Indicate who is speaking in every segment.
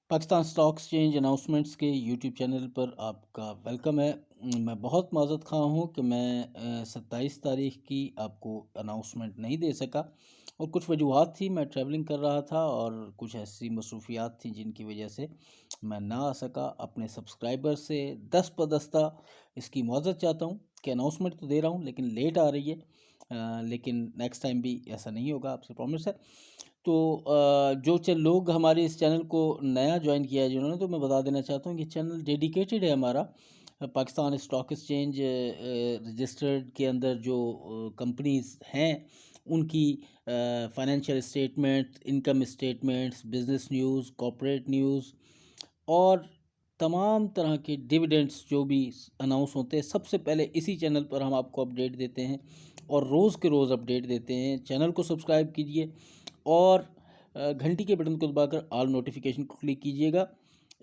Speaker 1: Pakistan stock exchange announcements के YouTube channel पर आपका वेलकम है। मैं बहुत माज़रत ख़्वाह हूँ कि मैं 27 तारीख की आपको अनाउंसमेंट नहीं दे सका और कुछ वजूहात थी। मैं ट्रैवलिंग कर रहा था और कुछ ऐसी मसरूफियात थी जिनकी वजह से मैं ना आ सका। अपने सब्सक्राइबर से दस्तबदस्ता इसकी माज़रत चाहता हूँ कि अनाउंसमेंट तो दे रहा हूँ लेकिन लेट आ रही है। लेकिन नेक्स्ट टाइम भी ऐसा नहीं होगा, आपसे प्रॉमिस है। तो जो लोग हमारे इस चैनल को नया ज्वाइन किया है जिन्होंने, तो मैं बता देना चाहता हूँ कि चैनल डेडिकेटेड है हमारा पाकिस्तान स्टॉक एक्सचेंज रजिस्टर्ड के अंदर जो कंपनीज हैं उनकी financial statement, income statements, business news, corporate news और तमाम तरह के डिविडेंड्स जो भी अनाउंस होते हैं सबसे पहले इसी चैनल पर हम आपको अपडेट देते हैं और रोज़ के रोज़ अपडेट देते हैं। चैनल को सब्सक्राइब कीजिए और घंटी के बटन को दबाकर ऑल नोटिफिकेशन को क्लिक कीजिएगा।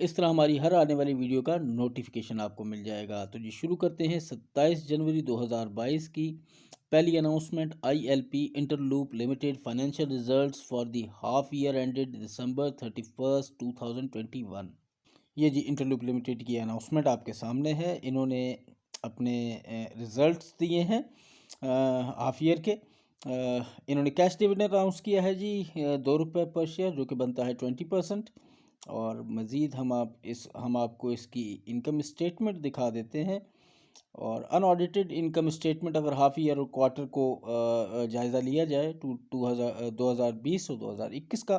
Speaker 1: इस तरह हमारी हर आने वाली वीडियो का नोटिफिकेशन आपको मिल जाएगा। तो जी शुरू करते हैं 27 जनवरी 2022 की पहली announcement. ILP Interloop Limited financial results for the half year ended दिसंबर 31 2021। ये जी इंटरलूप लिमिटेड की अनाउंसमेंट आपके सामने है। इन्होंने अपने रिजल्ट्स दिए हैं हाफ ईयर के। इन्होंने कैश डिविडेंड अनाउंस किया है जी ₹2 पर शेयर, जो कि बनता है 20%। और मज़ीद हम आपको इसकी इनकम स्टेटमेंट दिखा देते हैं। और अनऑडिटेड इनकम स्टेटमेंट अगर हाफ ईयर और क्वार्टर को जायज़ा लिया जाए 2020 और 2021 का,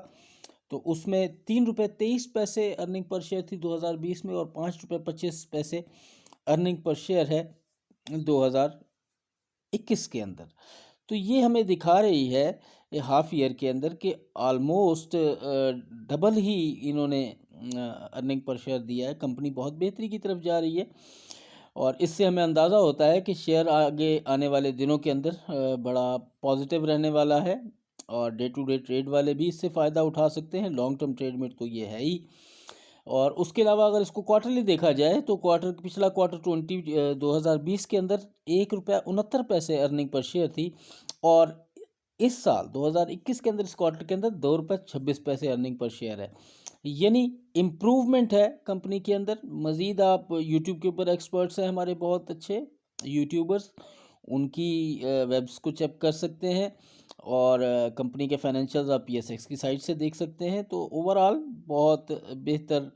Speaker 1: तो उसमें ₹3.23 अर्निंग पर शेयर थी 2020 में और ₹5.25 अर्निंग पर शेयर है 2021 के अंदर। तो ये हमें दिखा रही है हाफ ईयर के अंदर कि ऑलमोस्ट डबल ही इन्होंने अर्निंग पर शेयर दिया है। कंपनी बहुत बेहतरी की तरफ जा रही है और इससे हमें अंदाज़ा होता है कि शेयर आगे आने वाले दिनों के अंदर बड़ा पॉजिटिव रहने वाला है और डे टू डे ट्रेड वाले भी इससे फ़ायदा उठा सकते हैं। लॉन्ग टर्म ट्रेड में तो ये है ही। और उसके अलावा अगर इसको क्वार्टरली देखा जाए तो पिछला क्वार्टर 2020 के अंदर ₹1.69 अर्निंग पर शेयर थी और इस साल 2021 के अंदर इस क्वार्टर के अंदर ₹2.26 अर्निंग पर शेयर है। यानी इम्प्रूवमेंट है कंपनी के अंदर। मज़ीद आप यूट्यूब के ऊपर एक्सपर्ट्स हैं हमारे बहुत अच्छे यूट्यूबर्स, उनकी वेब्स को चेक कर सकते हैं और कंपनी के फाइनेंशियल्स आप PSX की साइट से देख सकते हैं। तो ओवरऑल बहुत बेहतर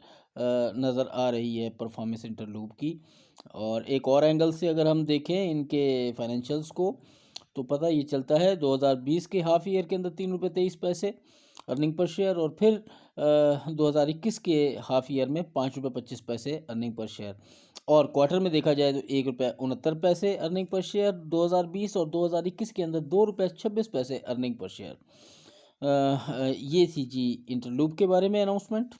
Speaker 1: नज़र आ रही है परफॉर्मेंस इंटरलूप की। और एक और एंगल से अगर हम देखें इनके फाइनेंशियल्स को, तो पता ये चलता है 2020 के हाफ ईयर के अंदर ₹3.23 अर्निंग पर शेयर और फिर 2021 के हाफ ईयर में ₹5.25 अर्निंग पर शेयर। और क्वार्टर में देखा जाए तो ₹1.69 अर्निंग पर शेयर 2020 और 2021 के अंदर ₹2.26 अर्निंग पर शेयर। ये थी जी इंटरलूप के बारे में अनाउंसमेंट।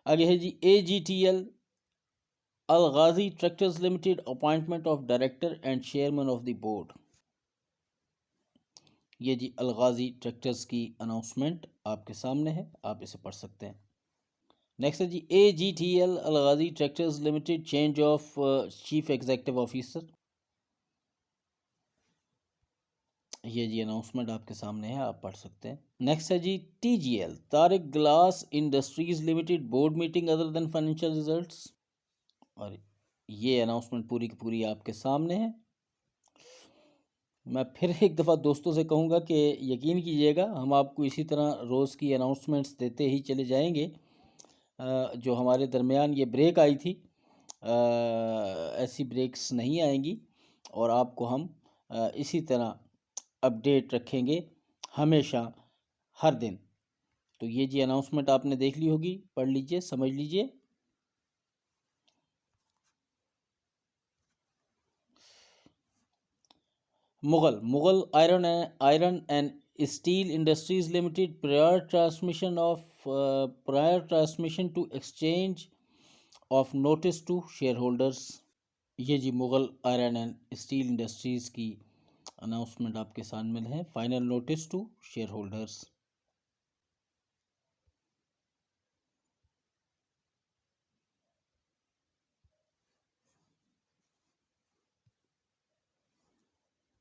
Speaker 1: आगे है जी AGTL Al Ghazi tractors limited appointment of director and chairman of the board. ये जी अल गाजी ट्रैक्टर्स की अनाउंसमेंट आपके सामने है, आप इसे पढ़ सकते हैं। नेक्स्ट है जी AGTL Al Ghazi tractors limited change of chief executive officer. ये जी अनाउंसमेंट आपके सामने है, आप पढ़ सकते हैं। नेक्स्ट है जी TGL Tariq glass industries limited board meeting other than financial results. और ये अनाउंसमेंट पूरी की पूरी आपके सामने है। मैं फिर एक दफ़ा दोस्तों से कहूँगा कि यकीन कीजिएगा, हम आपको इसी तरह रोज़ की अनाउंसमेंट्स देते ही चले जाएंगे। जो हमारे दरमियान ये ब्रेक आई थी, ऐसी ब्रेक्स नहीं आएंगी और आपको हम इसी तरह अपडेट रखेंगे हमेशा, हर दिन। तो ये जी अनाउंसमेंट आपने देख ली होगी, पढ़ लीजिए, समझ लीजिए। Mughal iron and steel industries limited prior transmission to exchange of notice to share holders. ये जी Mughal iron and steel industries की अनाउंसमेंट आपके सामने है, final notice to share holders.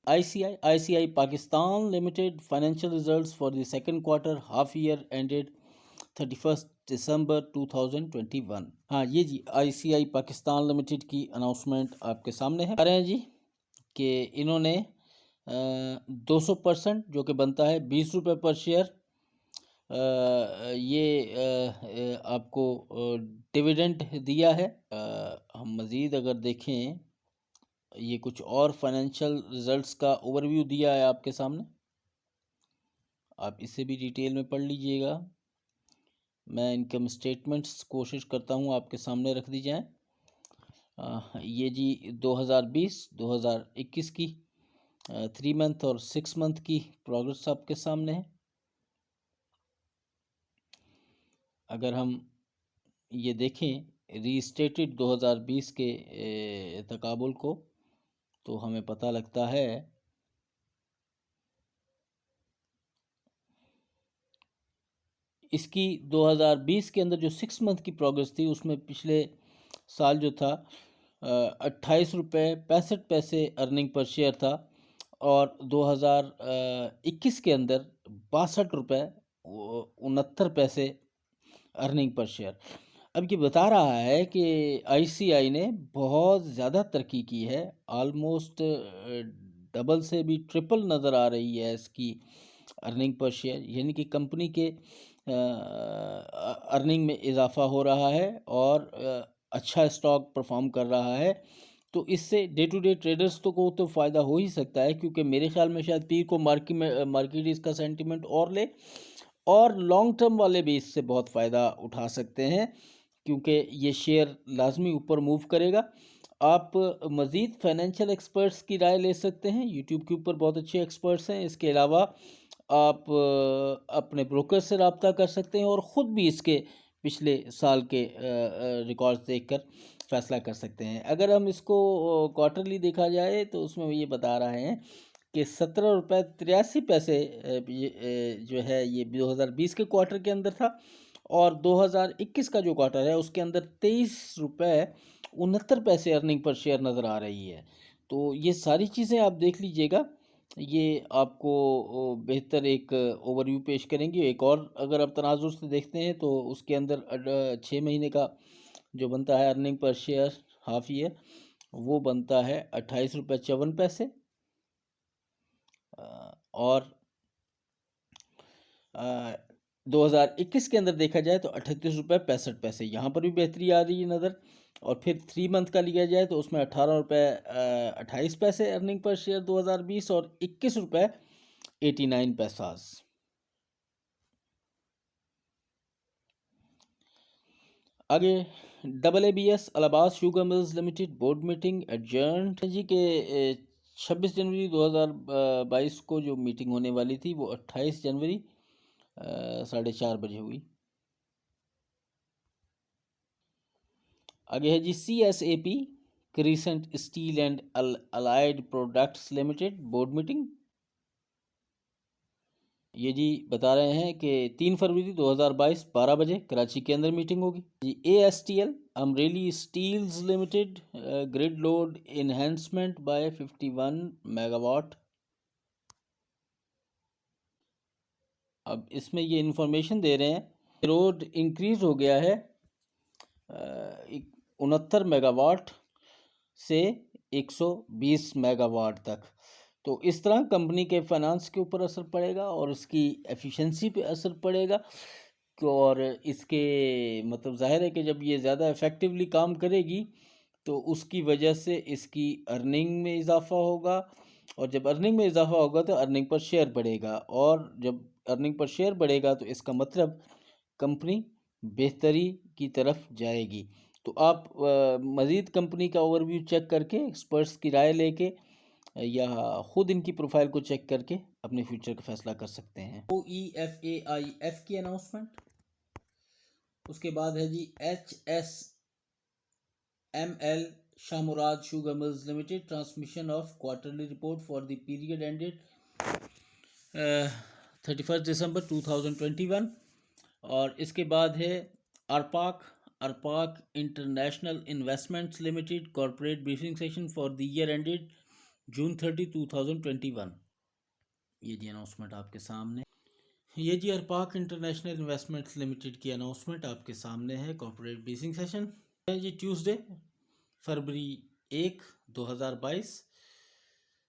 Speaker 1: ICI Pakistan Limited financial results for the second quarter half year ended 31 दिसंबर 2021। हाँ ये जी ICI Pakistan limited की announcement आपके सामने है। कह रहे हैं जी कि इन्होंने 200% जो कि बनता है 20 रुपये पर शेयर, ये आपको डिविडेंड दिया है। हम मज़ीद अगर देखें, ये कुछ और फाइनेंशियल रिजल्ट्स का ओवरव्यू दिया है आपके सामने, आप इसे भी डिटेल में पढ़ लीजिएगा। मैं इनकम स्टेटमेंट्स कोशिश करता हूँ आपके सामने रख दी जाए। ये जी 2020-2021 की 3 मंथ और 6 मंथ की प्रोग्रेस आपके सामने है। अगर हम ये देखें रीस्टेटेड 2020 के तकाबुल को, तो हमें पता लगता है इसकी 2020 के अंदर जो 6 मंथ की प्रोग्रेस थी उसमें पिछले साल जो था 28 रुपये 65 पैसे अर्निंग पर शेयर था, और 2021 के अंदर 62 रुपये 69 पैसे अर्निंग पर शेयर। अब ये बता रहा है कि ICI ने बहुत ज़्यादा तरक्की की है, ऑलमोस्ट डबल से भी ट्रिपल नज़र आ रही है इसकी अर्निंग पर शेयर, यानी कि कंपनी के अर्निंग में इजाफा हो रहा है और अच्छा स्टॉक परफॉर्म कर रहा है। तो इससे डे टू डे ट्रेडर्स को तो फ़ायदा हो ही सकता है, क्योंकि मेरे ख्याल में शायद पीर को मार्केट इसका सेंटिमेंट और ले, और लॉन्ग टर्म वाले भी इससे बहुत फ़ायदा उठा सकते हैं, क्योंकि ये शेयर लाजमी ऊपर मूव करेगा। आप मज़ीद फाइनेंशियल एक्सपर्ट्स की राय ले सकते हैं, यूट्यूब के ऊपर बहुत अच्छे एक्सपर्ट्स हैं। इसके अलावा आप अपने ब्रोकर से रब्ता कर सकते हैं और ख़ुद भी इसके पिछले साल के रिकॉर्ड्स देखकर फ़ैसला कर सकते हैं। अगर हम इसको क्वार्टरली देखा जाए तो उसमें ये बता रहे हैं कि 17 रुपये 83 पैसे जो है ये 2020 के क्वार्टर के अंदर था, और 2021 का जो क्वार्टर है उसके अंदर 23 रुपये 69 पैसे अर्निंग पर शेयर नज़र आ रही है। तो ये सारी चीज़ें आप देख लीजिएगा, ये आपको बेहतर एक ओवरव्यू पेश करेंगे। एक और अगर आप तनाजुर से देखते हैं तो उसके अंदर 6 महीने का जो बनता है earning per share half year, वो बनता है 28 रुपये 54 पैसे, और 2021 के अंदर देखा जाए तो 38 रुपये 65 पैसे, यहाँ पर भी बेहतरी आ रही है नज़र। और फिर 3 मंथ का लिया जाए तो उसमें 18 रुपये 28 पैसे अर्निंग पर शेयर 2020, और 21 रुपये 89 पैसा। आगे AABS Allahabad sugar mills limited board meeting adjourned जी के 26 जनवरी 2022 को जो मीटिंग होने वाली थी वो 28 जनवरी 4:30 बजे हुई। आगे है जी CSAP crescent steel and allied products limited board meeting. ये जी बता रहे हैं कि 3 फरवरी 2022 12 बजे कराची के अंदर मीटिंग होगी जी। ASTL Amreli steels limited grid load enhancement by 51 megawatt. अब इसमें ये इंफॉर्मेशन दे रहे हैं लोड इंक्रीज हो गया है 69 मेगावाट से 120 मेगावाट तक। तो इस तरह कंपनी के फाइनेंस के ऊपर असर पड़ेगा और इसकी एफिशिएंसी पे असर पड़ेगा, और इसके मतलब ज़ाहिर है कि जब ये ज़्यादा इफ़ेक्टिवली काम करेगी तो उसकी वजह से इसकी अर्निंग में इजाफा होगा, और जब अर्निंग में इजाफा होगा तो अर्निंग पर शेयर बढ़ेगा, और जब अर्निंग पर शेयर बढ़ेगा तो इसका मतलब कंपनी बेहतरी की तरफ जाएगी। तो आप मज़ीद कंपनी का ओवरव्यू चेक करके, एक्सपर्ट्स की राय लेके, या ख़ुद इनकी प्रोफाइल को चेक करके अपने फ्यूचर का फैसला कर सकते हैं। OEFAIF की अनाउंसमेंट, उसके बाद है जी HSML Shahmurad sugar mills limited transmission of quarterly report for the period ended 31 दिसंबर 2021। और इसके बाद है ARPAC international investments limited corporate briefing session for the year ended June 30, 2021। ये जी अनाउंसमेंट आपके सामने। ये जी अरपाक इंटरनेशनल इन्वेस्टमेंट्स लिमिटेड की अनाउंसमेंट आपके सामने है। कॉर्पोरेट ब्रीफिंग सेशन है जी ट्यूसडे फरवरी 1, 2022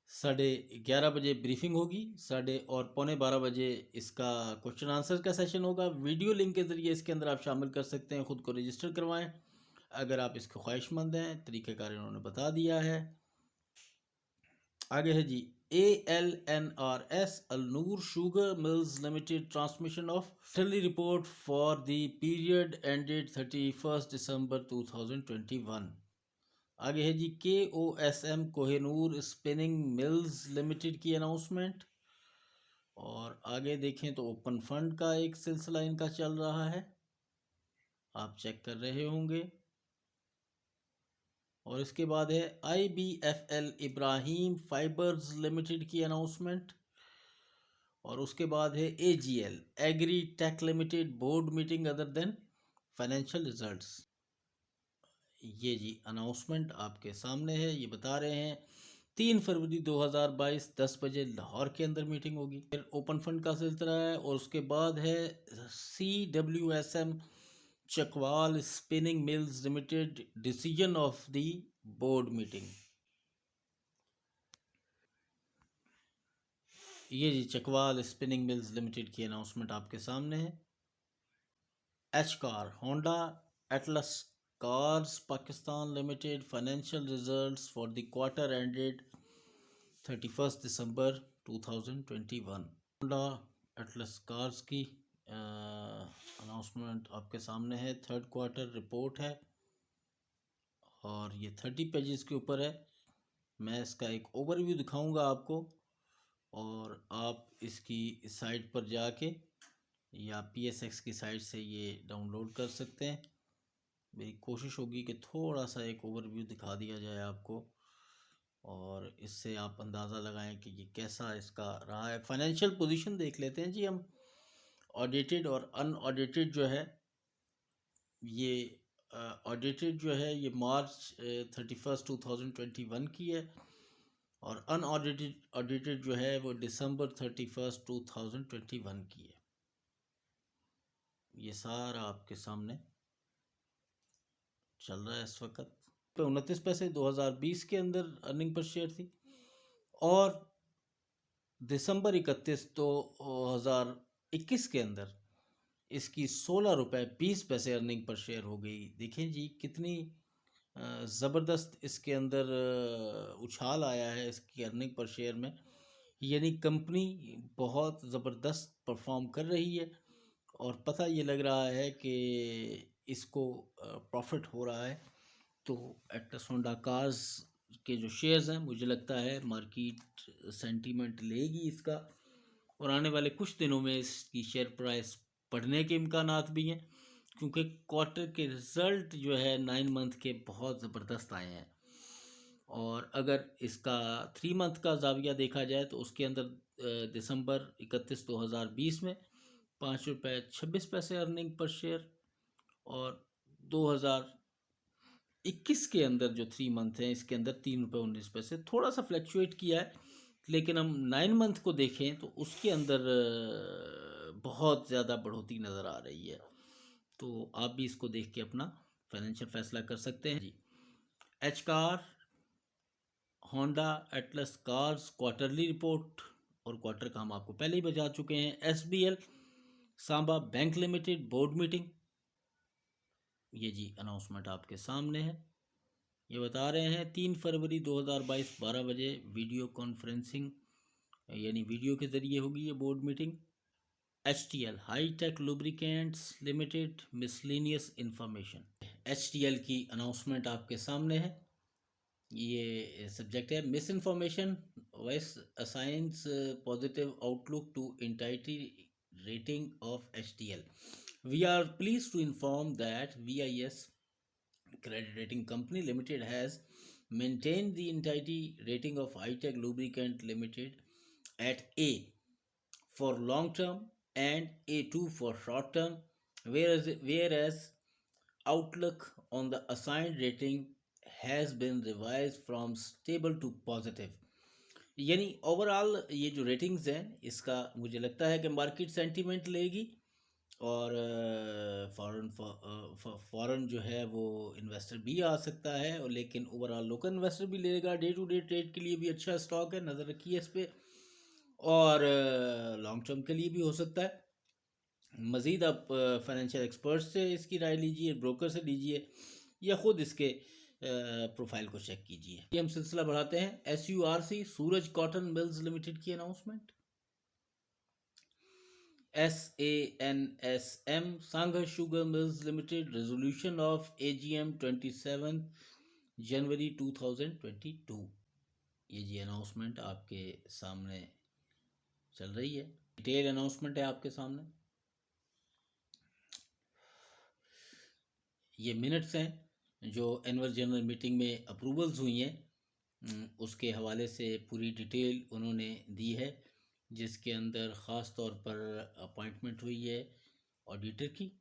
Speaker 1: 11:30 बजे ब्रीफिंग होगी। पौने 12 बजे इसका क्वेश्चन आंसर का सेशन होगा। वीडियो लिंक के ज़रिए इसके अंदर आप शामिल कर सकते हैं, ख़ुद को रजिस्टर करवाएं अगर आप इसके ख्वाहिशमंद हैं। तरीक़ाकार इन्होंने बता दिया है। आगे है जी ALNRS Alnoor sugar mills limited transmission of quarterly report for the period ended 31 दिसंबर 2021। आगे है जी KOSM Kohinoor spinning mills limited की अनाउंसमेंट। और आगे देखें तो ओपन फंड का एक सिलसिला इनका चल रहा है, आप चेक कर रहे होंगे। और इसके बाद है IBFL इब्राहिम फाइबर्स लिमिटेड की अनाउंसमेंट। और उसके बाद है AGL agri tech limited board meeting other than financial results. ये जी अनाउंसमेंट आपके सामने है। ये बता रहे हैं 3 फरवरी 2022 10 बजे लाहौर के अंदर मीटिंग होगी। फिर ओपन फंड का सिलसिला है। और उसके बाद है CWSM Chakwal spinning mills limited decision of the board meeting. ये जी चकवाल स्पिनिंग मिल्स लिमिटेड की अनाउंसमेंट आपके सामने है। H car Honda Atlas cars Pakistan limited financial results for the quarter ended 31 December 2021। Honda Atlas cars की अनाउंसमेंट आपके सामने है। थर्ड क्वार्टर रिपोर्ट है और ये 30 पेजेस के ऊपर है। मैं इसका एक ओवरव्यू दिखाऊंगा आपको और आप इसकी साइट पर जाके या PSX की साइट से ये डाउनलोड कर सकते हैं। मेरी कोशिश होगी कि थोड़ा सा एक ओवरव्यू दिखा दिया जाए आपको और इससे आप अंदाज़ा लगाएं कि ये कैसा इसका रहा है। फाइनेंशियल पोजीशन देख लेते हैं जी हम। ऑडिटेड और अनऑडिटेड जो है ये ऑडिटेड जो है ये मार्च 31 2021 की है और ऑडिटेड जो है वो दिसंबर 31 2021 की है। ये सारा आपके सामने चल रहा है इस वक्त। पे 29 पैसे 2020 के अंदर अर्निंग पर शेयर थी और दिसंबर 31 2021 के अंदर इसकी 16 रुपये 20 पैसे अर्निंग पर शेयर हो गई। देखें जी कितनी ज़बरदस्त इसके अंदर उछाल आया है इसकी अर्निंग पर शेयर में। यानी कंपनी बहुत ज़बरदस्त परफॉर्म कर रही है और पता ये लग रहा है कि इसको प्रॉफिट हो रहा है। तो एटलस होंडा कार्स के जो शेयर्स हैं मुझे लगता है मार्केट सेंटीमेंट लेगी इसका और आने वाले कुछ दिनों में इसकी शेयर प्राइस बढ़ने के इम्कानात भी हैं क्योंकि क्वार्टर के रिज़ल्ट जो है 9 मंथ के बहुत ज़बरदस्त आए हैं। और अगर इसका 3 मंथ का जाविया देखा जाए तो उसके अंदर दिसंबर 31 2020 में 5 रुपये 26 पैसे अर्निंग पर शेयर और 2021 के अंदर जो 3 मंथ हैं इसके अंदर 3 रुपये 19 पैसे थोड़ा सा फ्लक्चुएट किया है। लेकिन हम 9 मंथ को देखें तो उसके अंदर बहुत ज़्यादा बढ़ोतरी नज़र आ रही है। तो आप भी इसको देख के अपना फाइनेंशियल फैसला कर सकते हैं जी। H car Honda Atlas cars quarterly report और क्वार्टर का हम आपको पहले ही बता चुके हैं। SBL Samba bank limited board meeting. ये जी अनाउंसमेंट आपके सामने है। ये बता रहे हैं 3 फरवरी 2022 12 बजे वीडियो कॉन्फ्रेंसिंग यानी वीडियो के ज़रिए होगी ये board meeting. HTL high tech lubricants limited miscellaneous information. HTL की अनाउंसमेंट आपके सामने है। ये सब्जेक्ट है misc information VIS assigns positive outlook to entity rating of HTL। We are pleased to inform that VIS Credit Rating Company Limited has maintained the entity rating of High-Tech Lubricant Limited at A for long term and A2 for short term, whereas outlook on the assigned rating has been revised from stable to positive. यानी overall ये जो ratings हैं इसका मुझे लगता है कि market sentiment लेगी और फॉरेन जो है वो इन्वेस्टर भी आ सकता है, और लेकिन ओवरऑल लोकल इन्वेस्टर भी लेगा। डे टू डे ट्रेड के लिए भी अच्छा स्टॉक है, नज़र रखिए इस पर, और लॉन्ग टर्म के लिए भी हो सकता है। मज़ीद आप फाइनेंशियल एक्सपर्ट से इसकी राय लीजिए, ब्रोकर से लीजिए, या ख़ुद इसके प्रोफाइल को चेक कीजिए। ये हम सिलसिला बढ़ाते हैं। SURC Suraj cotton mills limited की announcement. SANSM Sangh sugar mills limited resolution of AGM 27 जनवरी 2022। ये जी अनाउंसमेंट आपके सामने चल रही है, डिटेल अनाउंसमेंट है आपके सामने। ये मिनट्स हैं जो एनुअल जनरल मीटिंग में अप्रूवल्स हुई हैं, उसके हवाले से पूरी डिटेल उन्होंने दी है, जिसके अंदर ख़ास तौर पर अपॉइंटमेंट हुई है ऑडिटर की।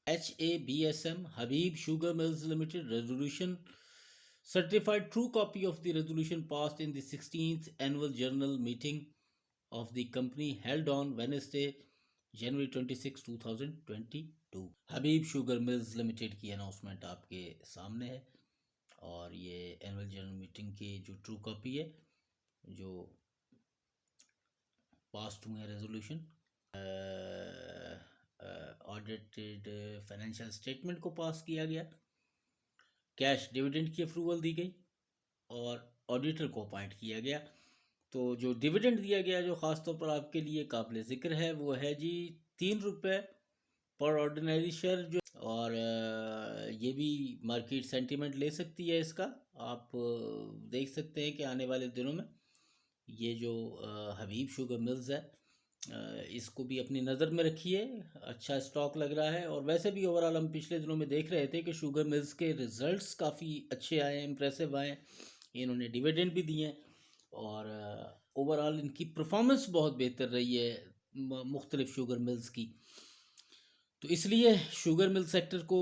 Speaker 1: HABSM Habib sugar mills limited resolution certified true copy of the resolution passed in the 16th annual general meeting of the company held on Wednesday, January 26, 2022। Habib sugar mills limited की announcement आपके सामने है, और ये annual general meeting की जो true copy है, जो पास्ट हुए रेजोल्यूशन, ऑडिटेड फाइनेंशियल स्टेटमेंट को पास किया गया, कैश डिविडेंड की अप्रूवल दी गई, और ऑडिटर को अपॉइंट किया गया। तो जो डिविडेंड दिया गया जो ख़ास तौर पर आपके लिए काबिल ज़िक्र है वो है जी 3 रुपये पर ऑर्डिनरी शेयर जो, और ये भी मार्केट सेंटीमेंट ले सकती है इसका। आप देख सकते हैं कि आने वाले दिनों में ये जो हबीब शुगर मिल्स है, इसको भी अपनी नज़र में रखिए, अच्छा स्टॉक लग रहा है। और वैसे भी ओवरऑल हम पिछले दिनों में देख रहे थे कि शुगर मिल्स के रिज़ल्ट्स काफ़ी अच्छे आए हैं, इम्प्रेसिव आए, इन्होंने डिविडेंड भी दिए हैं, और ओवरऑल इनकी परफॉर्मेंस बहुत बेहतर रही है मुख्तलिफ शुगर मिल्स की। तो इसलिए शुगर मिल सेक्टर को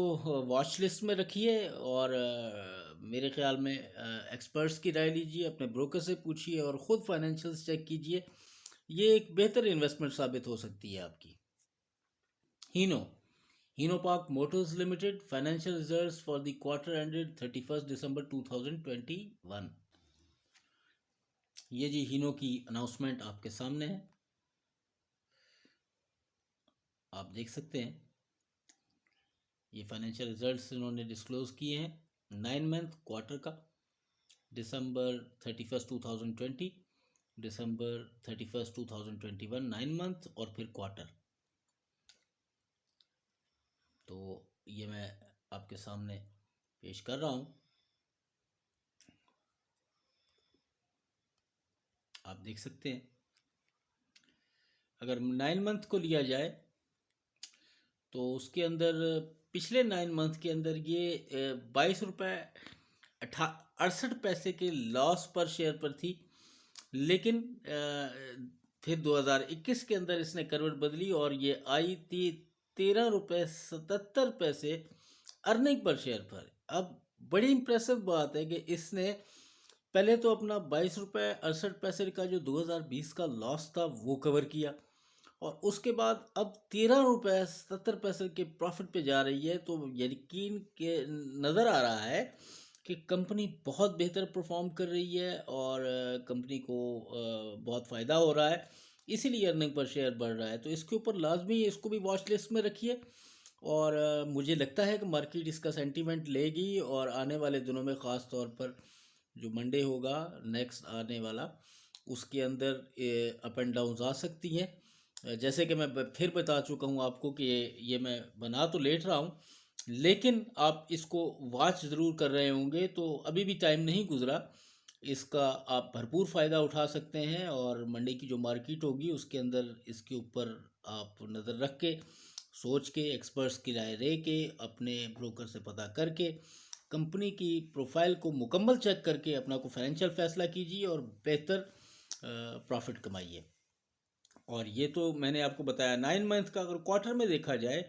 Speaker 1: वॉच लिस्ट में रखिए, और मेरे ख्याल में एक्सपर्ट्स की राय लीजिए, अपने ब्रोकर से पूछिए, और ख़ुद फाइनेंशियल्स चेक कीजिए। ये एक बेहतर इन्वेस्टमेंट साबित हो सकती है आपकी। हीनो park Motors limited financial results for the quarter ended 31 दिसंबर 2021। ये जी हीनो की अनाउंसमेंट आपके सामने है, आप देख सकते हैं। ये फाइनेंशियल रिजल्ट्स इन्होंने डिस्क्लोज़ किए हैं 9 मंथ क्वार्टर का, दिसंबर 31 2020, दिसंबर 31 2021, 9 मंथ और फिर क्वार्टर। तो ये मैं आपके सामने पेश कर रहा हूँ, आप देख सकते हैं। अगर 9 मंथ को लिया जाए तो उसके अंदर पिछले 9 मंथ के अंदर ये 22 रुपये 68 पैसे के लॉस पर शेयर पर थी, लेकिन फिर 2021 के अंदर इसने करवट बदली और ये आई थी 13 रुपये 77 पैसे अर्निंग पर शेयर पर। अब बड़ी इम्प्रेसिव बात है कि इसने पहले तो अपना 22 रुपये 68 पैसे का जो 2020 का लॉस था वो कवर किया, और उसके बाद अब 13 रुपये 70 पैसे के प्रॉफिट पे जा रही है। तो यकीन के नज़र आ रहा है कि कंपनी बहुत बेहतर परफॉर्म कर रही है, और कंपनी को बहुत फ़ायदा हो रहा है, इसीलिए अर्निंग पर शेयर बढ़ रहा है। तो इसके ऊपर लाजमी इसको भी वॉच लिस्ट में रखिए, और मुझे लगता है कि मार्केट इसका सेंटीमेंट लेगी, और आने वाले दिनों में ख़ास तौर पर जो मंडे होगा नेक्स्ट आने वाला, उसके अंदर अप एंड डाउन आ सकती हैं। जैसे कि मैं फिर बता चुका हूँ आपको कि ये मैं बना तो लेट रहा हूँ, लेकिन आप इसको वॉच ज़रूर कर रहे होंगे, तो अभी भी टाइम नहीं गुज़रा, इसका आप भरपूर फ़ायदा उठा सकते हैं। और मंडी की जो मार्केट होगी उसके अंदर इसके ऊपर आप नज़र रख के, सोच के, एक्सपर्ट्स की राय ले के, अपने ब्रोकर से पता करके, कंपनी की प्रोफाइल को मुकम्मल चेक करके अपना को फाइनेंशियल फ़ैसला कीजिए और बेहतर प्रॉफिट कमाइए। और ये तो मैंने आपको बताया 9 मंथ का। अगर क्वार्टर में देखा जाए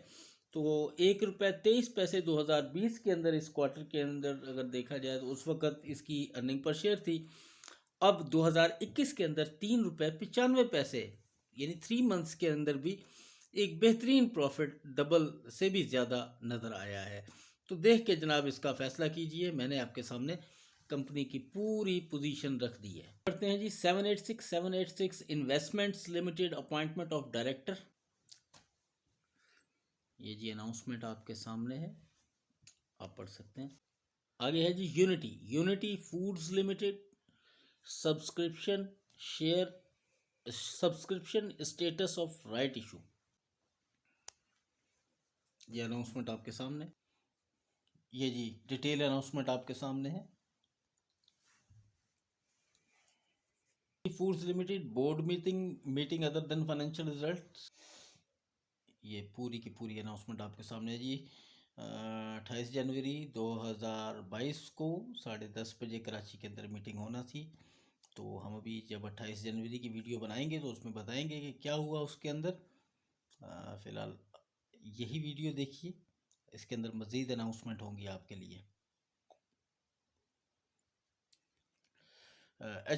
Speaker 1: तो 1 रुपये 23 पैसे 2020 के अंदर, इस क्वार्टर के अंदर अगर देखा जाए तो उस वक़्त इसकी अर्निंग पर शेयर थी अब 2021 के अंदर 3 रुपये 95 पैसे, यानी 3 मंथ्स के अंदर भी एक बेहतरीन प्रॉफिट डबल से भी ज़्यादा नज़र आया है। तो देख के जनाब इसका फ़ैसला कीजिए। मैंने आपके सामने कंपनी की पूरी पोजीशन रख दी है। पढ़ते हैं जी, 786 investments limited appointment of director. ये जी अनाउंसमेंट आपके सामने है, आप पढ़ सकते हैं। आगे है जी unity foods limited subscription share subscription status of right issue. ये अनाउंसमेंट आपके सामने, ये जी डिटेल अनाउंसमेंट आपके सामने है। Foods limited board meeting other than financial results. ये पूरी की पूरी अनाउंसमेंट आपके सामने है जी। 28 जनवरी 2022 को 10:30 बजे कराची के अंदर मीटिंग होना थी। तो हम अभी जब 28 जनवरी की वीडियो बनाएंगे तो उसमें बताएंगे कि क्या हुआ उसके अंदर। फ़िलहाल यही वीडियो देखिए, इसके अंदर मज़ीद अनाउंसमेंट होंगी आपके लिए।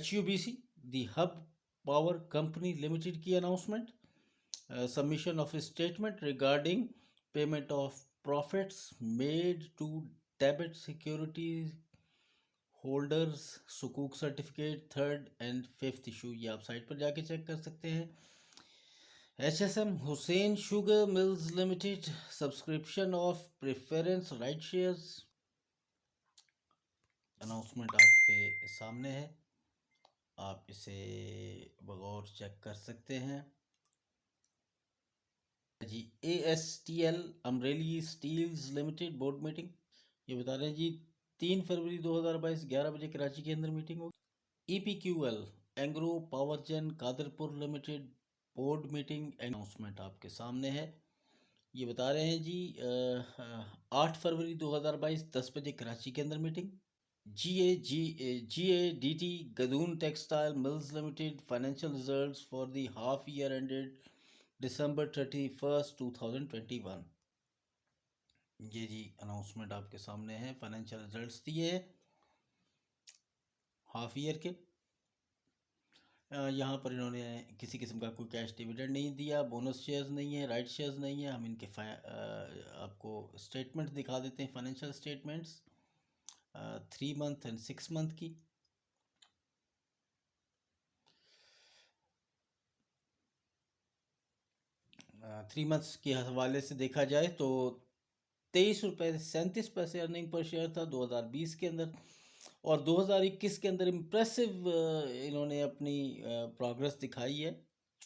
Speaker 1: HUBC the hub power company limited की announcement, submission of statement regarding payment of profits made to debit securities holders सुकूक certificate 3rd and 5th issue. ये आप साइट पर जाके चेक कर सकते हैं। HSM Hussain sugar mills limited subscription of preference right shares. Announcement आपके सामने है, आप इसे बगौर चेक कर सकते हैं जी। ASTL Amreli steels limited board meeting. ये बता रहे हैं जी 3 फरवरी 2022 11 बजे कराची के अंदर मीटिंग होगी। EPQL Engro power gen Qadirpur limited board meeting announcement आपके सामने है। ये बता रहे हैं जी 8 फरवरी 2022 10 बजे कराची के अंदर meeting. GADT Gadoon textile mills limited financial results for the half year ended December 31st 2021। ये जी अनाउंसमेंट आपके सामने है, फाइनेंशियल रिजल्ट्स दिए हैं हाफ ईयर के। यहाँ पर इन्होंने किसी किस्म का कोई कैश डिविडेंड नहीं दिया, बोनस शेयर्स नहीं है, राइट शेयर्स नहीं है। हम इनके आपको स्टेटमेंट दिखा देते हैं, financial statements 3 month and 6 month की। थ्री मंथ्स के हवाले से देखा जाए तो 23 रुपये 37 पैसे अर्निंग पर शेयर था 2020 के अंदर, और 2021 के अंदर इम्प्रेसिव इन्होंने अपनी प्रोग्रेस दिखाई है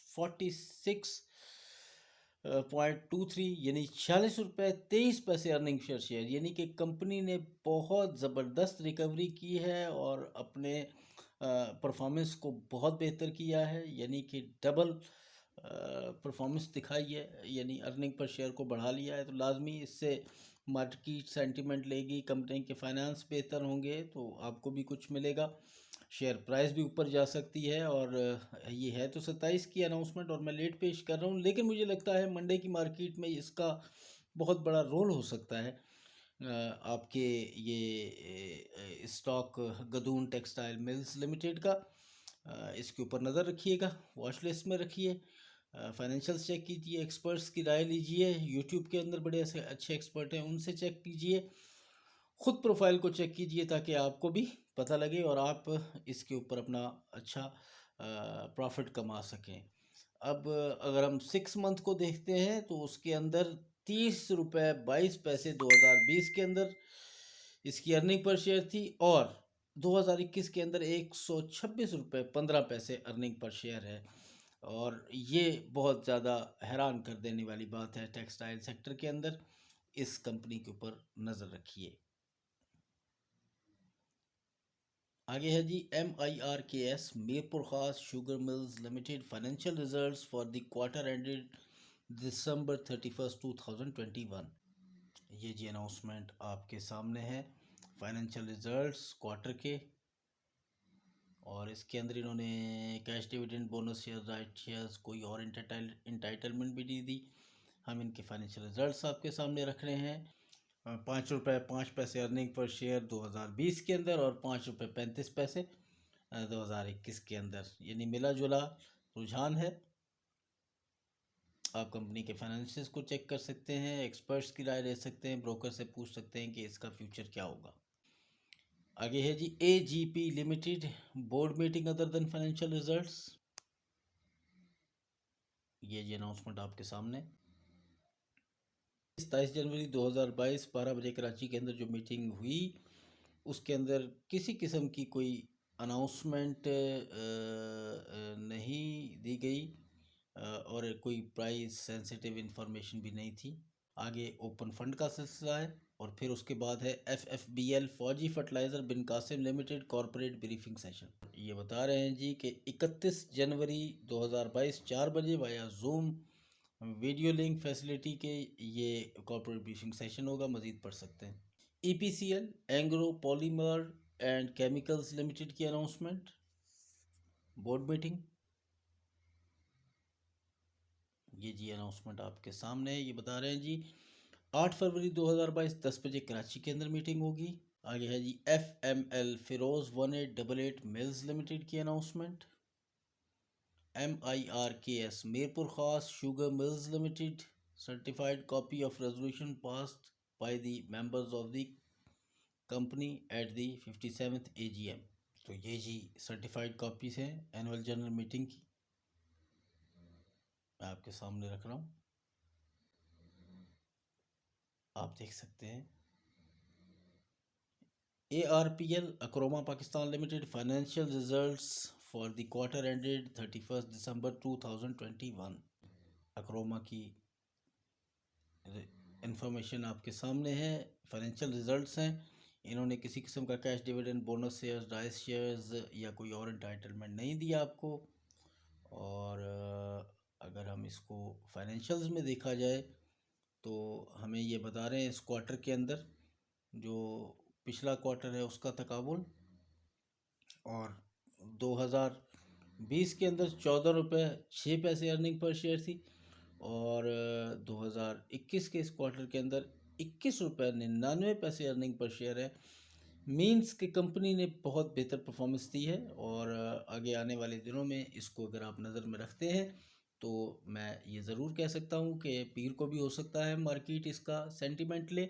Speaker 1: 46.23 यानी 46 रुपये 23 पैसे अर्निंग पर शेयर। यानी कि कंपनी ने बहुत ज़बरदस्त रिकवरी की है और अपने परफॉर्मेंस को बहुत बेहतर किया है, यानी कि डबल परफॉर्मेंस दिखाई है, यानी अर्निंग पर शेयर को बढ़ा लिया है। तो लाजमी इससे मार्केट सेंटीमेंट लेगी, कंपनी के फाइनेंस बेहतर होंगे तो आपको भी कुछ मिलेगा, शेयर प्राइस भी ऊपर जा सकती है। और ये है तो 27 की अनाउंसमेंट और मैं लेट पेश कर रहा हूँ, लेकिन मुझे लगता है मंडे की मार्केट में इसका बहुत बड़ा रोल हो सकता है। आपके ये स्टॉक गदून टेक्सटाइल मिल्स लिमिटेड का, इसके ऊपर नज़र रखिएगा, वॉच लिस्ट में रखिए, फाइनेंशियल चेक कीजिए, एक्सपर्ट्स की राय लीजिए। यूट्यूब के अंदर बड़े ऐसे अच्छे एक्सपर्ट हैं, उनसे चेक कीजिए, ख़ुद प्रोफाइल को चेक कीजिए ताकि आपको भी पता लगे और आप इसके ऊपर अपना अच्छा प्रॉफिट कमा सकें। अब अगर हम 6 मंथ को देखते हैं तो उसके अंदर 30 रुपये 22 पैसे 2020 के अंदर इसकी अर्निंग पर शेयर थी, और 2021 के अंदर 126 रुपये 15 पैसे अर्निंग पर शेयर है। और ये बहुत ज़्यादा हैरान कर देने वाली बात है टेक्सटाइल सेक्टर के अंदर। इस कंपनी के ऊपर नज़र रखिए। आगे है जी MIRKS मीरपुर खास sugar mills limited financial results for the quarter ended December 31st 2021। ये जी अनाउंसमेंट आपके सामने है, फाइनेंशियल रिजल्ट्स क्वार्टर के, और इसके अंदर इन्होंने cash dividend bonus share right shares कोई और इंटाइटलमेंट भी नहीं दी। हम इनके फाइनेंशियल रिजल्ट्स आपके सामने रख रहे हैं। 5 रुपये 5 पैसे अर्निंग पर शेयर 2020 के अंदर और 5 रुपये 35 पैसे 2021 के अंदर, यानी मिला जुला रुझान है। आप कंपनी के फाइनेंशियल्स को चेक कर सकते हैं, एक्सपर्ट्स की राय ले सकते हैं, ब्रोकर से पूछ सकते हैं कि इसका फ्यूचर क्या होगा। आगे है जी AGP limited board meeting other than financial results. ये जी अनाउंसमेंट आपके सामने। 27 जनवरी 2022 12 बजे कराची के अंदर जो मीटिंग हुई, उसके अंदर किसी किस्म की कोई अनाउंसमेंट नहीं दी गई और कोई प्राइस सेंसिटिव इंफॉर्मेशन भी नहीं थी। आगे ओपन फंड का सिलसिला है और फिर उसके बाद है FFBL Fauji fertilizer Bin Qasim limited corporate briefing session. ये बता रहे हैं जी कि 31 जनवरी 2022 4 बजे via zoom video link facility के ये कॉर्पोरेट ब्रीफिंग सेशन होगा। मज़ीद पढ़ सकते हैं। EPCL Engro polymer and chemicals limited की अनाउंसमेंट, बोर्ड मीटिंग। ये जी अनाउंसमेंट आपके सामने है। ये बता रहे हैं जी 8 फरवरी 2022 10 बजे कराची के अंदर मीटिंग होगी। आगे है जी FML फिरोज 1888 मिल्स लिमिटेड की अनाउंसमेंट। MIRKS मीरपुर खास sugar mills limited certified copy of resolution passed by the members of the company at the 57th AGM। तो ये जी सर्टिफाइड कॉपीज हैं एनुअल जनरल मीटिंग की, मैं आपके सामने रख रहा हूँ, आप देख सकते हैं। ARPL Archroma Pakistan limited financial results for the quarter ended 31 December 2021। Archroma की इंफॉर्मेशन आपके सामने है, फाइनेंशियल रिजल्ट्स हैं। इन्होंने किसी किस्म का cash dividend bonus shares rice shares या कोई और एंटाइटलमेंट नहीं दिया आपको। और अगर हम इसको फाइनेंशियल्स में देखा जाए तो हमें ये बता रहे हैं इस क्वार्टर के अंदर जो पिछला क्वार्टर है उसका तकाबुल, और 2020 के अंदर 14 रुपये 6 पैसे अर्निंग पर शेयर थी और 2021 के इस क्वार्टर के अंदर 21 रुपये 99 पैसे अर्निंग पर शेयर है। मीन्स कि कंपनी ने बहुत बेहतर परफॉर्मेंस दी है और आगे आने वाले दिनों में इसको अगर आप नज़र में रखते हैं तो मैं ये ज़रूर कह सकता हूँ कि पीर को भी हो सकता है मार्केट इसका सेंटीमेंट ले।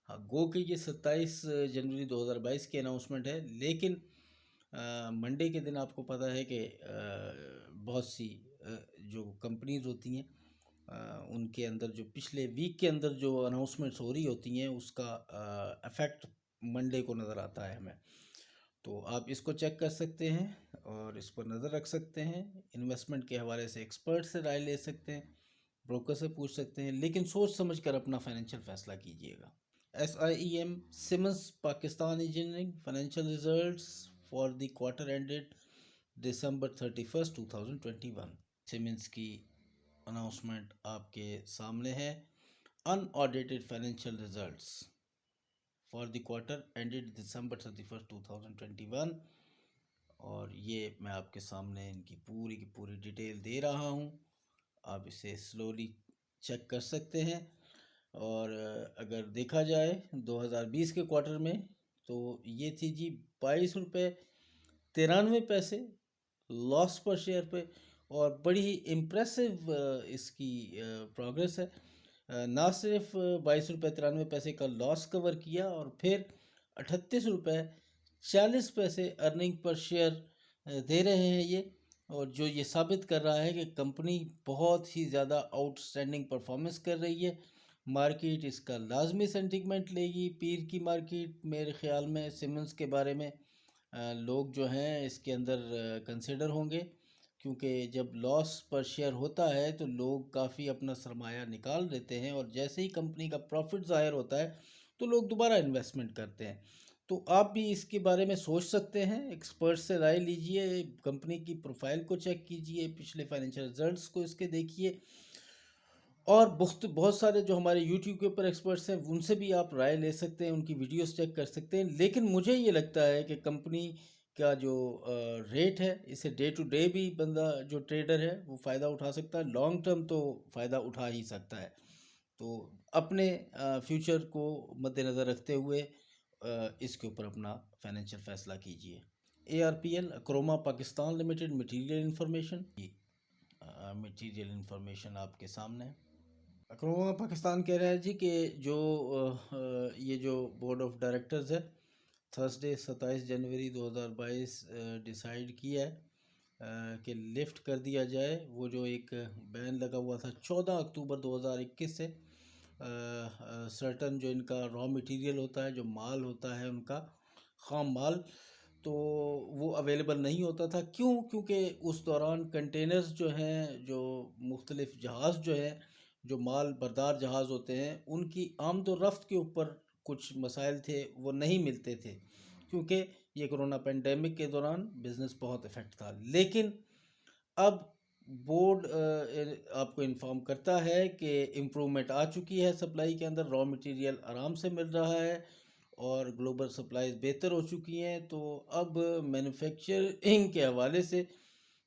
Speaker 1: हाँ, गो कि ये 27 जनवरी 2022 की अनाउंसमेंट है, लेकिन मंडे के दिन आपको पता है कि बहुत सी जो कंपनीज होती हैं उनके अंदर जो पिछले वीक के अंदर जो अनाउंसमेंट्स हो रही होती हैं उसका इफ़ेक्ट मंडे को नज़र आता है हमें। तो आप इसको चेक कर सकते हैं और इस पर नज़र रख सकते हैं। इन्वेस्टमेंट के हवाले से एक्सपर्ट से राय ले सकते हैं, ब्रोकर से पूछ सकते हैं, लेकिन सोच समझ कर अपना फाइनेंशियल फैसला कीजिएगा। SIEM Siemens Pakistan engineering financial results for the quarter ended December 31st 2021। Siemens की अनाउंसमेंट आपके सामने है। Unaudited financial results for the quarter ended December 31st 2021, और ये मैं आपके सामने इनकी पूरी की पूरी डिटेल दे रहा हूँ, आप इसे स्लोली चेक कर सकते हैं। और अगर देखा जाए 2020 के क्वार्टर में तो ये थी जी 22 रुपये 93 पैसे लॉस पर शेयर पे, और बड़ी ही इम्प्रेसिव इसकी प्रोग्रेस है। ना सिर्फ 22 रुपये 93 पैसे का लॉस कवर किया और फिर 38 रुपये 40 पैसे अर्निंग पर शेयर दे रहे हैं ये, और जो ये साबित कर रहा है कि कंपनी बहुत ही ज़्यादा आउटस्टैंडिंग परफॉर्मेंस कर रही है। मार्केट इसका लाजमी सेंटिमेंट लेगी। पीर की मार्केट मेरे ख़्याल में सिमंस के बारे में लोग जो हैं इसके अंदर कंसिडर होंगे, क्योंकि जब लॉस पर शेयर होता है तो लोग काफ़ी अपना सरमाया निकाल देते हैं और जैसे ही कंपनी का प्रॉफिट ज़ाहिर होता है तो लोग दोबारा इन्वेस्टमेंट करते हैं। तो आप भी इसके बारे में सोच सकते हैं, एक्सपर्ट से राय लीजिए, कंपनी की प्रोफाइल को चेक कीजिए, पिछले फाइनेंशियल रिजल्ट्स को इसके देखिए, और बहुत सारे जो हमारे यूट्यूब के ऊपर एक्सपर्ट्स हैं उनसे भी आप राय ले सकते हैं, उनकी वीडियोस चेक कर सकते हैं। लेकिन मुझे ये लगता है कि कंपनी का जो रेट है इसे डे टू डे भी बंदा जो ट्रेडर है वो फ़ायदा उठा सकता है, लॉन्ग टर्म तो फ़ायदा उठा ही सकता है। तो अपने फ्यूचर को मद्देनज़र रखते हुए इसके ऊपर अपना फाइनेंशियल फ़ैसला कीजिए। ARPL Archroma Pakistan limited material information, material information आपके सामने है। अक्रोमा पाकिस्तान कह रहा है जी कि जो ये जो बोर्ड ऑफ डायरेक्टर्स है थर्सडे 27 जनवरी 2022 डिसाइड किया है कि लिफ्ट कर दिया जाए वो जो एक बैन लगा हुआ था 14 अक्टूबर 2021 से सर्टन जो इनका रॉ मटेरियल होता है, जो माल होता है उनका ख़ाम माल, तो वो अवेलेबल नहीं होता था। क्यों? क्योंकि उस दौरान कंटेनर्स जो हैं, जो मुख्तलिफ़ जहाज़ जो हैं, जो माल बरदार जहाज़ होते हैं, उनकी आमद व रफ्त के ऊपर कुछ मसाइल थे, वो नहीं मिलते थे क्योंकि ये कोरोना पेंडेमिक के दौरान बिज़नेस बहुत इफ़ेक्ट था। लेकिन अब बोर्ड आपको इन्फॉर्म करता है कि इम्प्रूवमेंट आ चुकी है सप्लाई के अंदर, रॉ मटेरियल आराम से मिल रहा है और ग्लोबल सप्लाईज बेहतर हो चुकी हैं। तो अब मैन्युफैक्चरिंग के हवाले से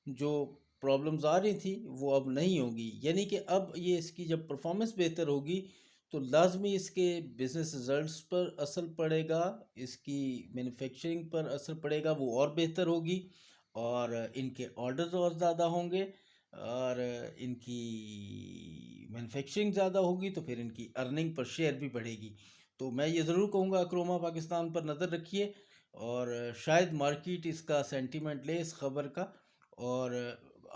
Speaker 1: जो प्रॉब्लम्स आ रही थी वो अब नहीं होगी, यानी कि अब ये इसकी जब परफॉर्मेंस बेहतर होगी तो लाजमी इसके बिज़नेस रिजल्ट्स पर असर पड़ेगा, इसकी मैन्युफैक्चरिंग पर असर पड़ेगा, वो और बेहतर होगी और इनके ऑर्डर्स और ज़्यादा होंगे और इनकी मैन्युफैक्चरिंग ज़्यादा होगी तो फिर इनकी अर्निंग पर शेयर भी बढ़ेगी। तो मैं ये ज़रूर कहूँगा अक्रोमा पाकिस्तान पर नज़र रखिए और शायद मार्केट इसका सेंटीमेंट ले इस ख़बर का और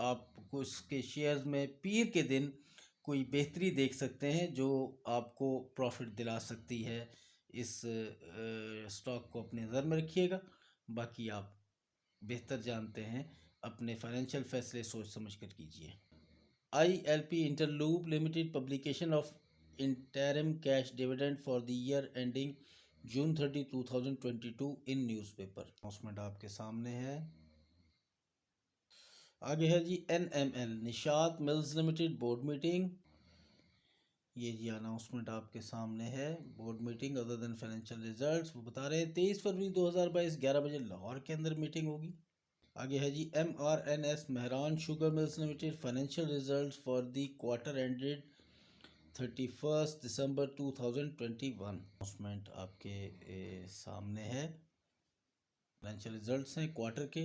Speaker 1: आप उसके शेयर्स में पीर के दिन कोई बेहतरी देख सकते हैं जो आपको प्रॉफिट दिला सकती है। इस स्टॉक को अपनी नज़र में रखिएगा। बाकी आप बेहतर जानते हैं, अपने फाइनेंशियल फैसले सोच समझ कर कीजिए। ILP Interloop Limited publication of interim cash dividend for the year ending June 30, 2022 in newspaper। Announcement आपके सामने है। आगे है जी NML Nishat mills limited board meeting. ये जी अनाउंसमेंट आपके सामने है, board meeting other than financial results. वो बता रहे हैं 23 फरवरी 2022 11 बजे लाहौर के अंदर मीटिंग होगी। आगे है जी MRNS Mehran sugar mills limited financial results for the quarter ended 31 December 2021। Announcement आपके सामने है। फाइनेंशियल रिजल्ट्स हैं क्वार्टर के,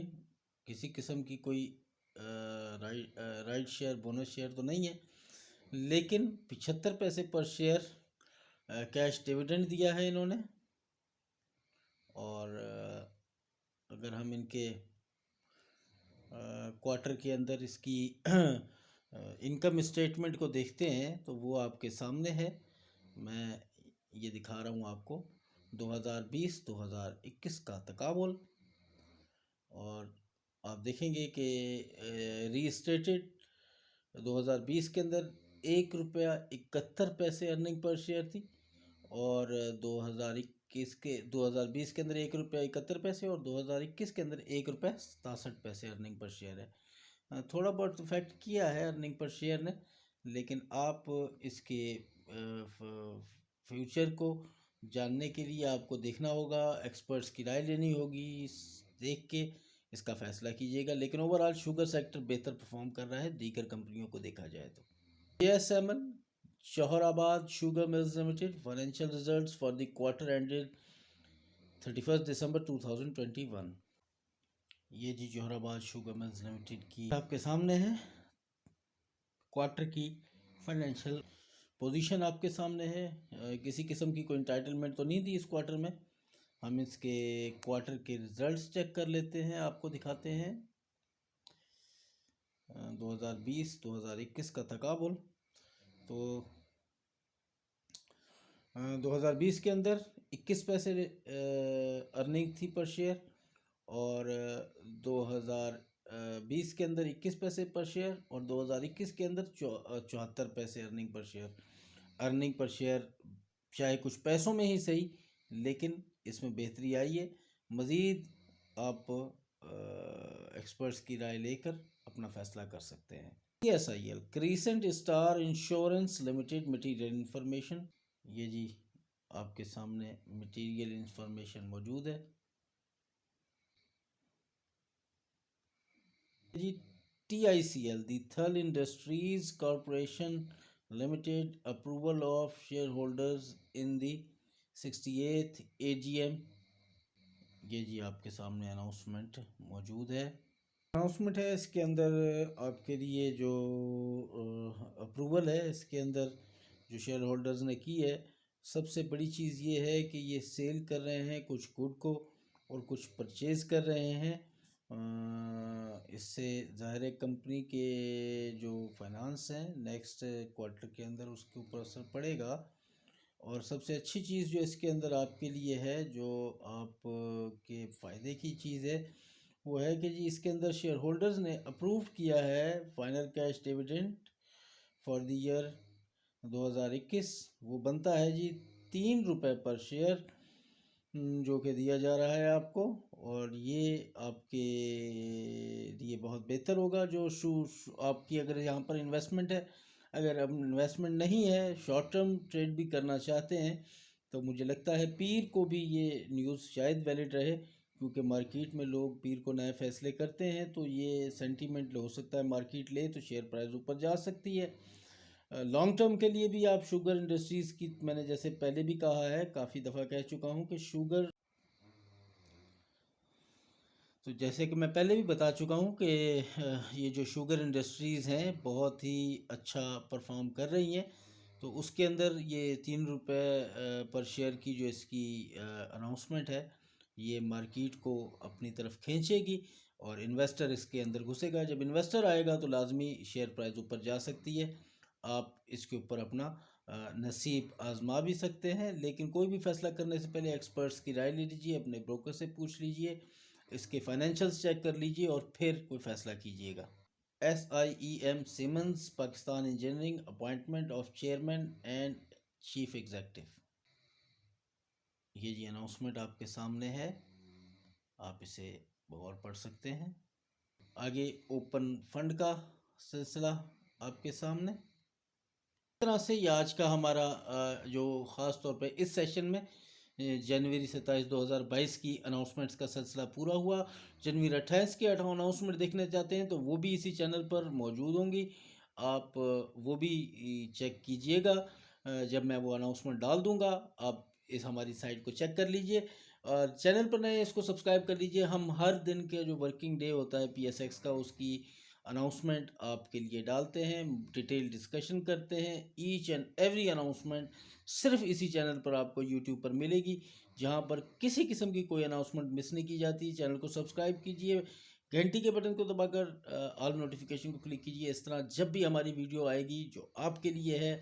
Speaker 1: किसी किस्म की कोई राइट शेयर बोनस शेयर तो नहीं है, लेकिन 75 पैसे पर शेयर कैश डिविडेंड दिया है इन्होंने। और अगर हम इनके क्वार्टर के अंदर इसकी इनकम स्टेटमेंट को देखते हैं तो वो आपके सामने है। मैं ये दिखा रहा हूँ आपको 2020-2021 का तकाबुल और आप देखेंगे कि रीस्टेटेड 2020 के अंदर 1 रुपया 71 पैसे अर्निंग पर शेयर थी और 2020 के अंदर 1 रुपया 71 पैसे और 2021 के अंदर 1 रुपया 67 पैसे अर्निंग पर शेयर है। थोड़ा बहुत इफेक्ट किया है अर्निंग पर शेयर ने, लेकिन आप इसके फ्यूचर को जानने के लिए आपको देखना होगा, एक्सपर्ट्स की राय लेनी होगी, देख के इसका फैसला कीजिएगा। लेकिन ओवरऑल शुगर सेक्टर बेहतर परफॉर्म कर रहा है दीगर कंपनियों को देखा जाए तो। ASML Johorabad Sugar Mills Limited financial results for the quarter ended 31st December 2021। ये जी जोहराबाद शुगर मिल्स लिमिटेड की आपके सामने है क्वार्टर की फाइनेंशियल पोजीशन आपके सामने है। किसी किस्म की कोई इंटाइटलमेंट तो नहीं थी इस क्वार्टर में। हम इसके क्वार्टर के रिजल्ट्स चेक कर लेते हैं, आपको दिखाते हैं 2020-2021 का तकाबुल। तो 2020 के अंदर 21 पैसे अर्निंग थी पर शेयर और 2020 के अंदर 21 पैसे पर शेयर और 2021 के अंदर 74 पैसे earning per share. Earning per share चाहे कुछ पैसों में ही सही, लेकिन इसमें बेहतरी आई है। मज़ीद आप एक्सपर्ट्स की राय लेकर अपना फ़ैसला कर सकते हैं। CSIL crescent star insurance limited material information. ये जी आपके सामने मटीरियल इंफॉर्मेशन मौजूद है। जी TICL दी थल industries corporation limited approval of share holders in the 68th AGM। ये जी आपके सामने अनाउंसमेंट मौजूद है। अनाउंसमेंट है, इसके अंदर आपके लिए जो अप्रूवल है, इसके अंदर जो शेयर होल्डर्स ने की है, सबसे बड़ी चीज़ ये है कि ये सेल कर रहे हैं कुछ गुड को और कुछ परचेज कर रहे हैं। इससे ज़ाहिर है कंपनी के जो फाइनेंस हैं नेक्स्ट क्वार्टर के अंदर उसके ऊपर असर पड़ेगा। और सबसे अच्छी चीज़ जो इसके अंदर आपके लिए है, जो आप के फ़ायदे की चीज़ है, वो है कि जी इसके अंदर शेयर होल्डर्स ने अप्रूव किया है final cash dividend for the year 2021। वो बनता है जी 3 रुपये पर शेयर, जो कि दिया जा रहा है आपको। और ये आपके लिए बहुत बेहतर होगा। जो आपकी अगर यहाँ पर इन्वेस्टमेंट है, अगर अब इन्वेस्टमेंट नहीं है, शॉर्ट टर्म ट्रेड भी करना चाहते हैं, तो मुझे लगता है पीर को भी ये न्यूज़ शायद वैलिड रहे, क्योंकि मार्केट में लोग पीर को नए फैसले करते हैं, तो ये सेंटीमेंट हो सकता है मार्केट ले तो शेयर प्राइस ऊपर जा सकती है। लॉन्ग टर्म के लिए भी आप शुगर इंडस्ट्रीज़ की, मैंने जैसे पहले भी कहा है, काफ़ी दफ़ा कह चुका हूँ कि शुगर, तो जैसे कि मैं पहले भी बता चुका हूँ कि ये जो शुगर इंडस्ट्रीज़ हैं बहुत ही अच्छा परफॉर्म कर रही हैं। तो उसके अंदर ये 3 रुपये पर शेयर की जो इसकी अनाउंसमेंट है, ये मार्केट को अपनी तरफ खींचेगी और इन्वेस्टर इसके अंदर घुसेगा। जब इन्वेस्टर आएगा तो लाजमी शेयर प्राइस ऊपर जा सकती है। आप इसके ऊपर अपना नसीब आजमा भी सकते हैं, लेकिन कोई भी फैसला करने से पहले एक्सपर्ट्स की राय ले लीजिए, अपने ब्रोकर से पूछ लीजिए, इसके फाइनेंशियल्स चेक कर लीजिए और फिर कोई फ़ैसला कीजिएगा। SIEM Siemens Pakistan engineering appointment of chairman and chief executive. ये जी अनाउंसमेंट आपके सामने है, आप इसे गौर पढ़ सकते हैं। आगे ओपन फंड का सिलसिला आपके सामने। इस तरह से ये आज का हमारा जो ख़ास तौर पे इस सेशन में जनवरी 27 2022 की अनाउंसमेंट्स का सिलसिला पूरा हुआ। जनवरी 28 की अनाउंसमेंट देखना चाहते हैं तो वो भी इसी चैनल पर मौजूद होंगी, आप वो भी चेक कीजिएगा। जब मैं वो अनाउंसमेंट डाल दूंगा, आप इस हमारी साइट को चेक कर लीजिए और चैनल पर नए इसको सब्सक्राइब कर लीजिए। हम हर दिन के जो वर्किंग डे होता है PSX का, उसकी अनाउंसमेंट आपके लिए डालते हैं, डिटेल डिस्कशन करते हैं। ईच एंड एवरी अनाउंसमेंट सिर्फ इसी चैनल पर आपको यूट्यूब पर मिलेगी, जहां पर किसी किस्म की कोई अनाउंसमेंट मिस नहीं की जाती। चैनल को सब्सक्राइब कीजिए, घंटी के बटन को दबाकर ऑल नोटिफिकेशन को क्लिक कीजिए। इस तरह जब भी हमारी वीडियो आएगी जो आपके लिए है,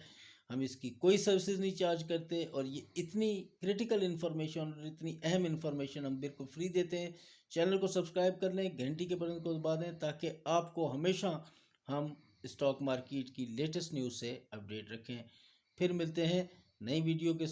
Speaker 1: हम इसकी कोई सर्विसेज नहीं चार्ज करते और ये इतनी क्रिटिकल इन्फॉर्मेशन और इतनी अहम इन्फॉर्मेशन हम बिल्कुल फ्री देते हैं। चैनल को सब्सक्राइब कर लें, घंटी के बटन को दबा दें, ताकि आपको हमेशा हम स्टॉक मार्केट की लेटेस्ट न्यूज़ से अपडेट रखें। फिर मिलते हैं नई वीडियो के साथ।